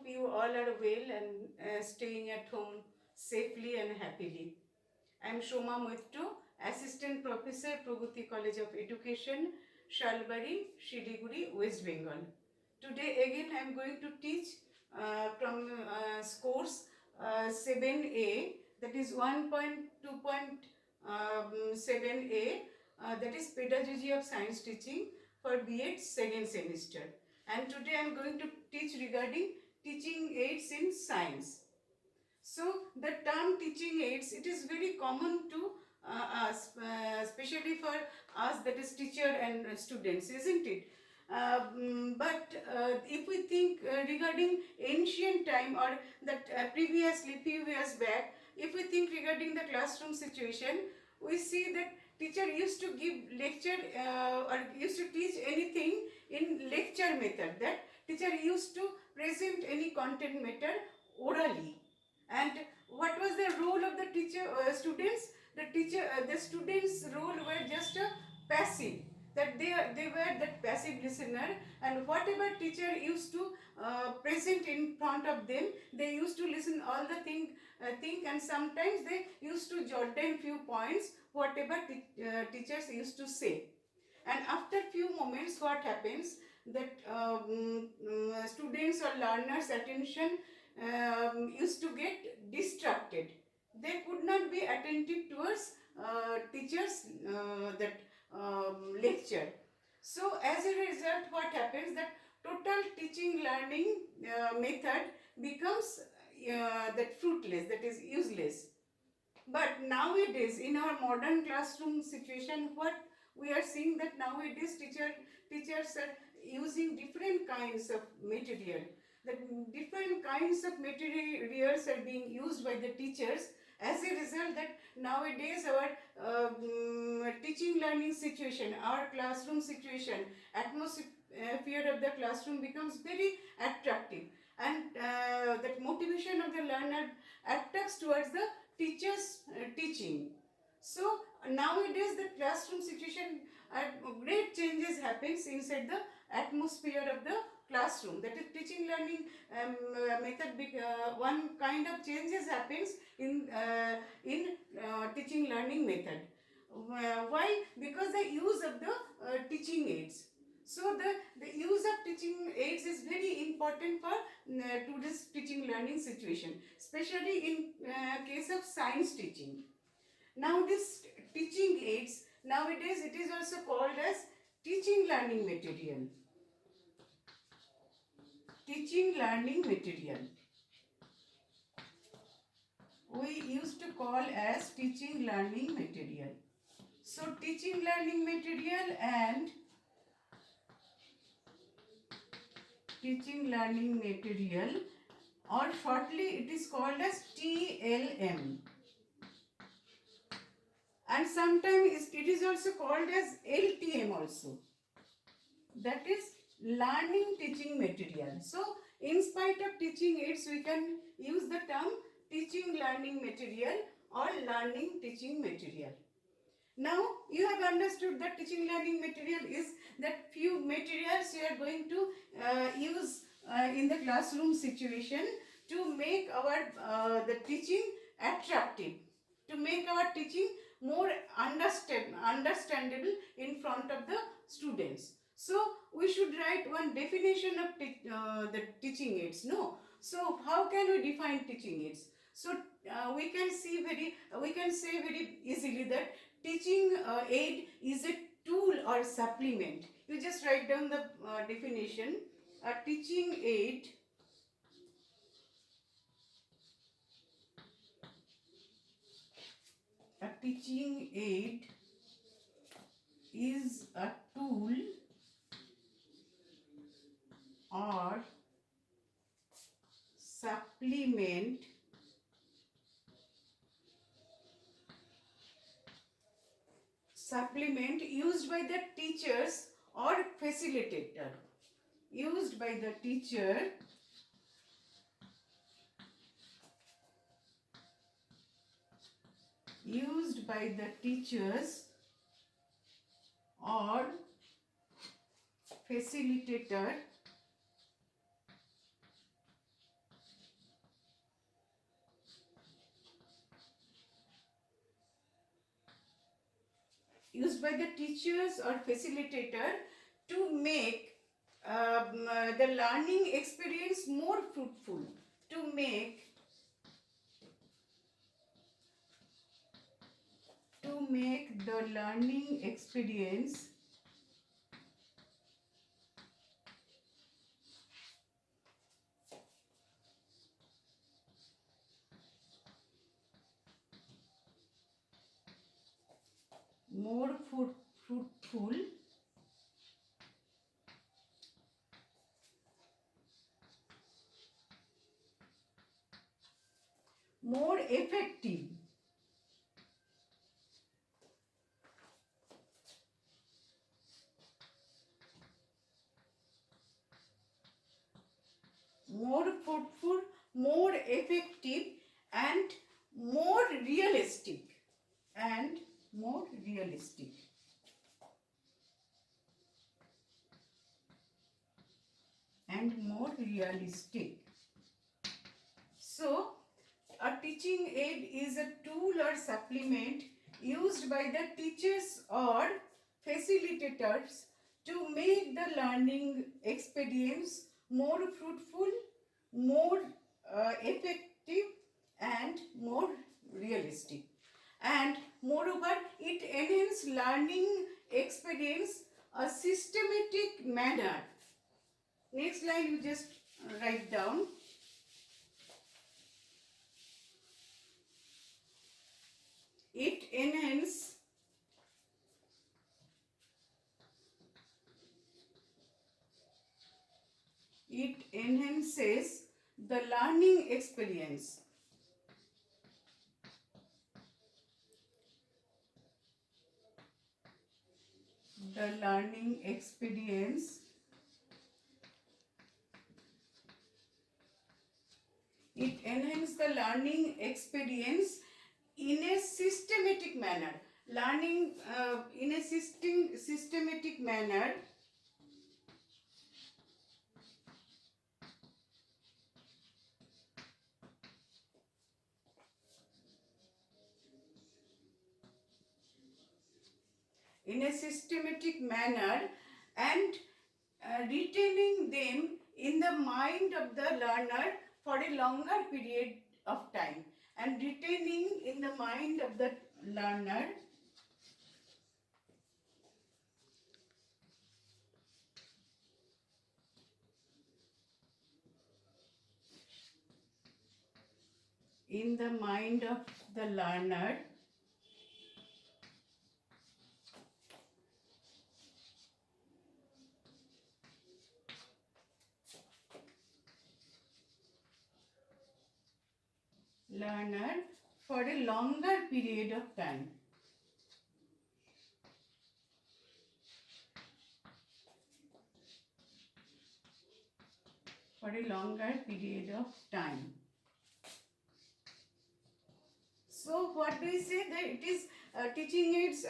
hope you all are well and staying at home safely and happily. I am Shoma Moitto, Assistant Professor, Pragati College of Education, Shalbari, Shiliguri, West Bengal. Today again I am going to teach from course 7A, that is 1.2.7A, that is Pedagogy of Science Teaching for B.Ed second semester. And today I am going to teach regarding teaching aids in science. So the term teaching aids, it is very common to us, especially for us, that is teacher and students, isn't it? But if we think regarding ancient time, or that previously few years back, if we think regarding the classroom situation, we see that teacher used to give lecture or used to teach anything in lecture method. That teacher used to present any content matter orally. And what was the role of the teacher, students? The students' role were just a passive. That they were that passive listener, and whatever teacher used to present in front of them, they used to listen all the think, and sometimes they used to jot down few points whatever teachers used to say. And after few moments, what happens, that students or learners attention used to get distracted. They could not be attentive towards teachers that lecture. So as a result, what happens, that total teaching learning method becomes that fruitless, that is useless. But nowadays, in our modern classroom situation, what we are seeing, that nowadays teachers are using different kinds of material. That different kinds of materials are being used by the teachers. As a result, that nowadays our teaching learning situation, our classroom situation, atmosphere of the classroom becomes very attractive, and that motivation of the learner attracts towards the teachers teaching. So nowadays the classroom situation, great changes happens inside the atmosphere of the classroom. That is teaching learning method. One kind of changes happens in teaching learning method. Why? Because the use of the teaching aids. So the use of teaching aids is very important for today's teaching learning situation, especially in case of science teaching. Now this teaching aids, nowadays it is also called as teaching learning material. Teaching learning material. We used to call as teaching learning material. So teaching learning material and teaching learning material, or shortly it is called as TLM. And sometimes it is also called as LTM also. That is learning teaching material. So in spite of teaching aids, we can use the term teaching learning material or learning teaching material. Now you have understood that teaching learning material is that few materials you are going to use in the classroom situation to make our the teaching attractive, to make our teaching more understandable in front of the students. So we should write one definition of the teaching aids. No. So how can we define teaching aids? So we can say very easily that teaching aid is a tool or supplement. You just write down the definition. A teaching aid is a tool or supplement used by the teachers or facilitator. Used by the teacher used by the teachers or facilitator used by the teachers or facilitator to make the learning experience more fruitful, to make the learning experience more fruitful, more effective, more fruitful, more effective, and more realistic, and more realistic. And more realistic. So, a teaching aid is a tool or supplement used by the teachers or facilitators to make the learning experience more fruitful, more effective, and more realistic. And moreover, it enhances learning experience a systematic manner. Next line you just write down. It enhances the learning experience. The learning experience. It enhances the learning experience in a systematic manner. Learning in a systematic manner. In a systematic manner, and retaining them in the mind of the learner for a longer period of time. And retaining in the mind of the learner in the mind of the learner for a longer period of time. For a longer period of time. So what do we say? That it is teaching aids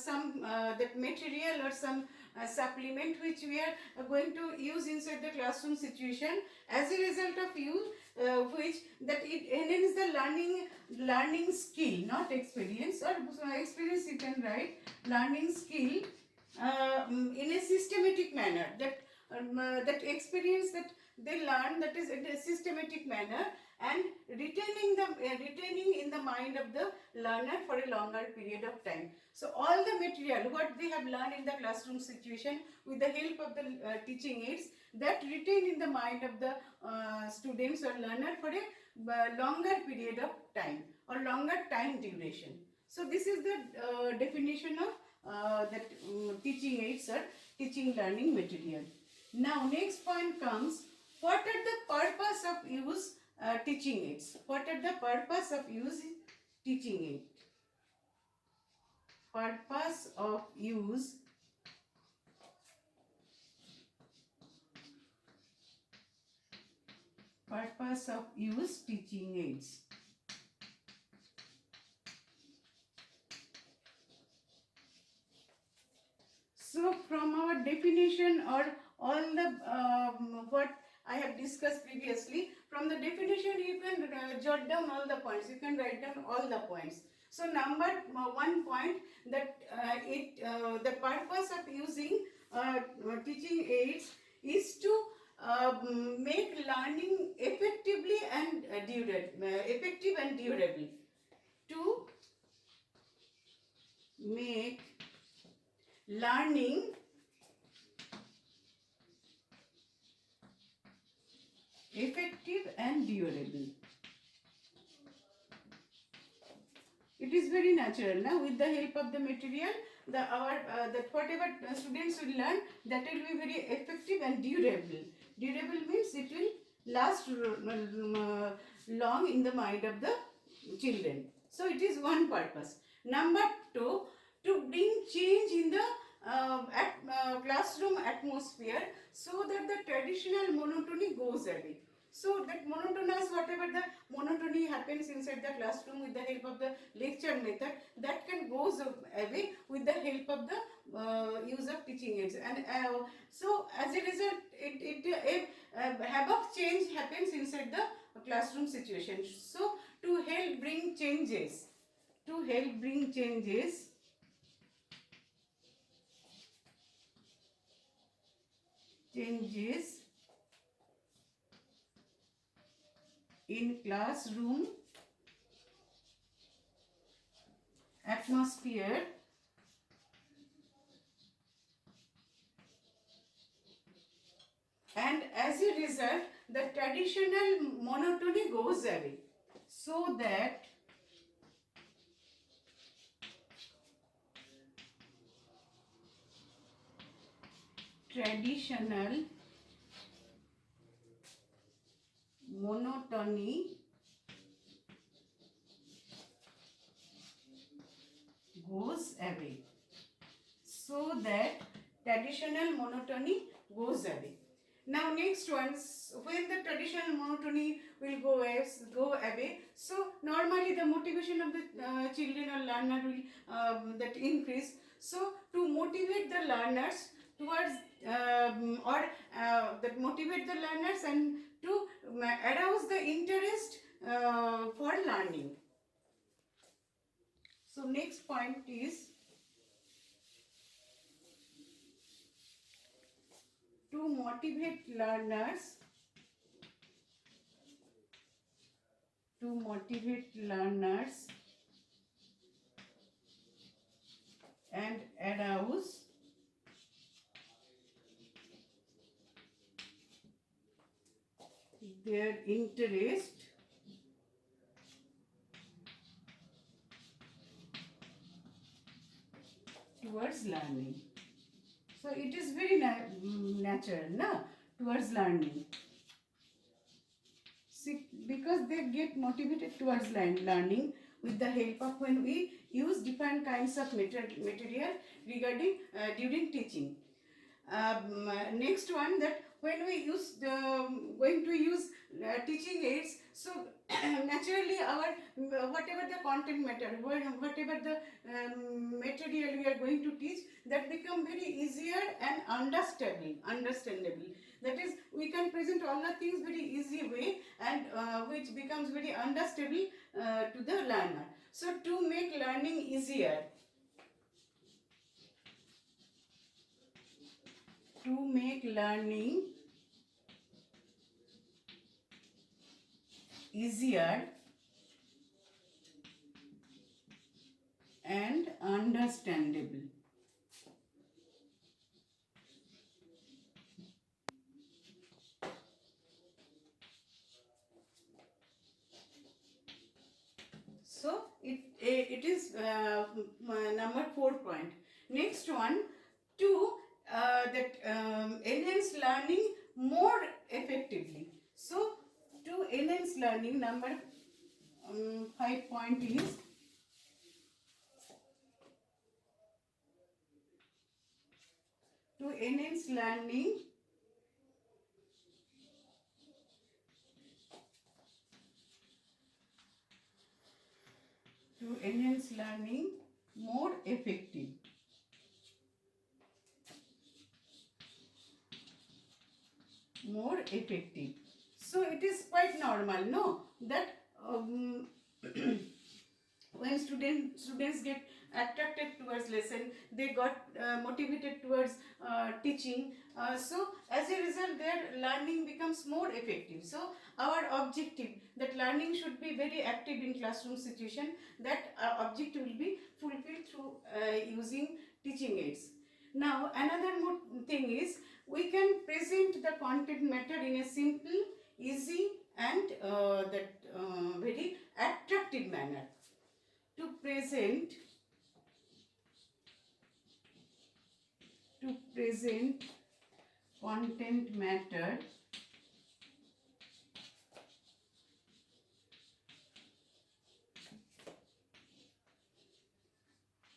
some that material or some supplement which we are going to use inside the classroom situation, as a result of use which that it enhances the learning skill, not experience, or experience you can write, learning skill in a systematic manner, that that experience that they learn, that is in a systematic manner, and retaining in the mind of the learner for a longer period of time. So all the material what they have learned in the classroom situation with the help of the teaching aids, that retain in the mind of the students or learner for a longer period of time or longer time duration. So this is the definition of that teaching aids or teaching learning material. Now next point comes, what are the purpose of use teaching aids? What are the purpose of use teaching aid? Purpose of use teaching aids. So from our definition or all the what I have discussed previously, from the definition you can jot down all the points, you can write down all the points. So number 1 point, that the purpose of using teaching aids is to make learning effectively and effective and durable. To make learning effective and durable. It is very natural. Now, with the help of the material, that whatever students will learn, that will be very effective and durable. Durable means it will last long in the mind of the children. So it is one purpose. Number 2, to bring change in the classroom atmosphere, so that the traditional monotony goes away. So that monotonous, whatever the monotony happens inside the classroom with the help of the lecture method, that can goes away with the help of the use of teaching aids. And so as a result, a havoc change happens inside the classroom situation. So to help bring changes, changes in classroom atmosphere, and as a result the traditional monotony goes away, so that traditional monotony goes away, so that traditional monotony goes away. Now next one, when the traditional monotony will go away, so normally the motivation of the children or learner will that increase. So to motivate the learners towards that motivate the learners and to arouse the interest for learning. So next point is to motivate learners and arouse their interest towards learning. So it is very natural, na, towards learning. See, because they get motivated towards learning with the help of when we use different kinds of material regarding during teaching. Next one, that when we use going to use teaching aids, so naturally our whatever the content matter, whatever the material we are going to teach, that become very easier and understandable. That is, we can present all the things very easy way, and which becomes very understandable to the learner. So to make learning easier, and understandable. So it is number 4 point. Next one, to that enhance learning more effectively. So to enhance learning, number 5 point is to enhance learning more effective. So it is quite normal, no, that when and students get attracted towards lesson, they got motivated towards teaching. So as a result their learning becomes more effective. So our objective that learning should be very active in classroom situation, that objective will be fulfilled through using teaching aids. Now another more thing is, we can present the content matter in a simple, easy and very attractive manner. To present content matter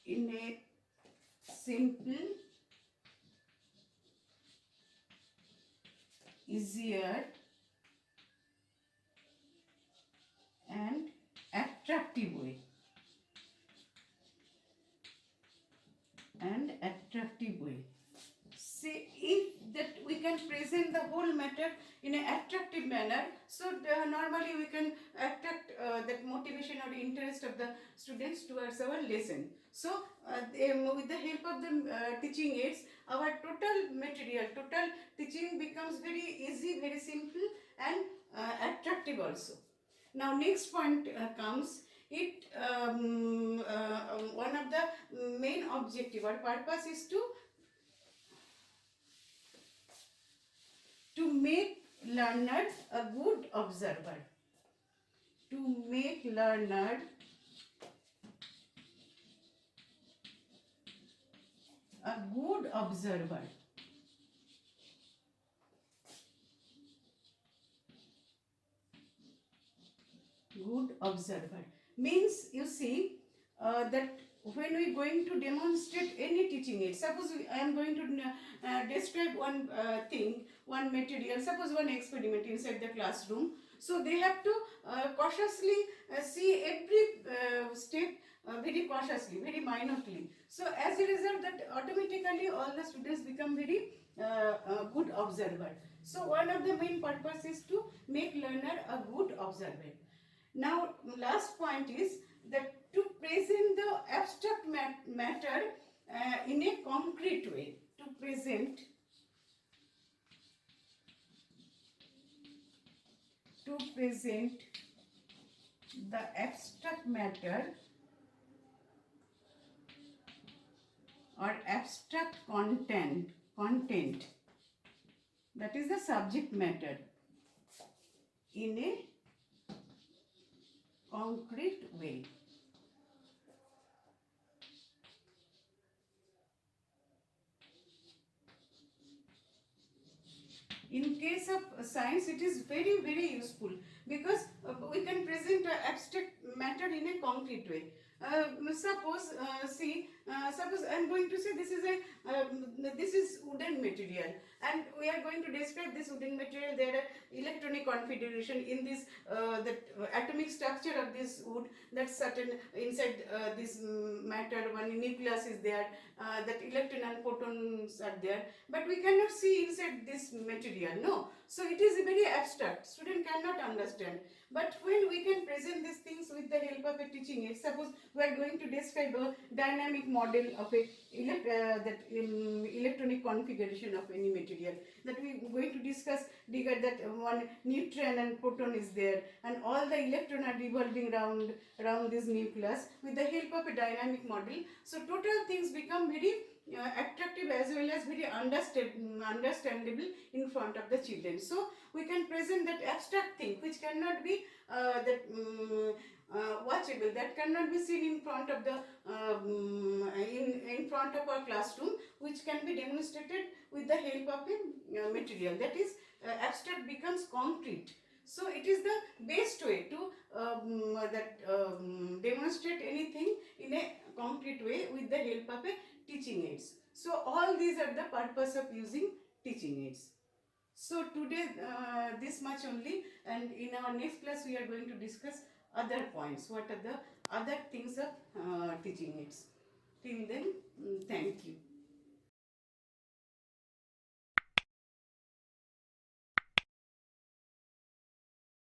in a simple, easier and attractive way. See, if that we can present the whole matter in an attractive manner, so normally we can attract that motivation or interest of the students towards our lesson. So with the help of the teaching aids, our total material, total teaching becomes very easy, very simple and attractive also. Now next point comes, one of the main objective or purpose is to make learner a good observer. To make learner a good observer. Good observer means, you see, that when we going to demonstrate any teaching aid, suppose I am going to describe one thing, one material, suppose one experiment inside the classroom, so they have to cautiously see every step very cautiously, very minutely. So as a result, that automatically all the students become very good observer. So one of the main purpose is to make learner a good observer. Now last point is that to present the abstract matter in a concrete way. To present the abstract matter or abstract content, that is the subject matter, in a concrete way. In case of science, it is very, very useful because we can present abstract matter in a concrete way. Suppose I am going to say this is wooden material, and we are going to describe this wooden material. There are electronic configuration in this atomic structure of this wood. That certain inside this matter, one nucleus is there. That electron and protons are there, but we cannot see inside this material. No, so it is very abstract. Student cannot understand. But when we can present these things with the help of a teaching aid, suppose we are going to describe a dynamic model of a electronic configuration of any material, that we are going to discuss regard that one neutron and proton is there, and all the electrons are revolving around this nucleus with the help of a dynamic model. So total things become very attractive as well as very understandable in front of the children. So we can present that abstract thing which cannot be watchable, that cannot be seen in front of the in front of our classroom, which can be demonstrated with the help of a material, that is abstract becomes concrete. So it is the best way to demonstrate anything in a concrete way with the help of a teaching aids. So all these are the purpose of using teaching aids. So today this much only, and in our next class we are going to discuss other points, what are the other things of teaching aids. Till then, thank you.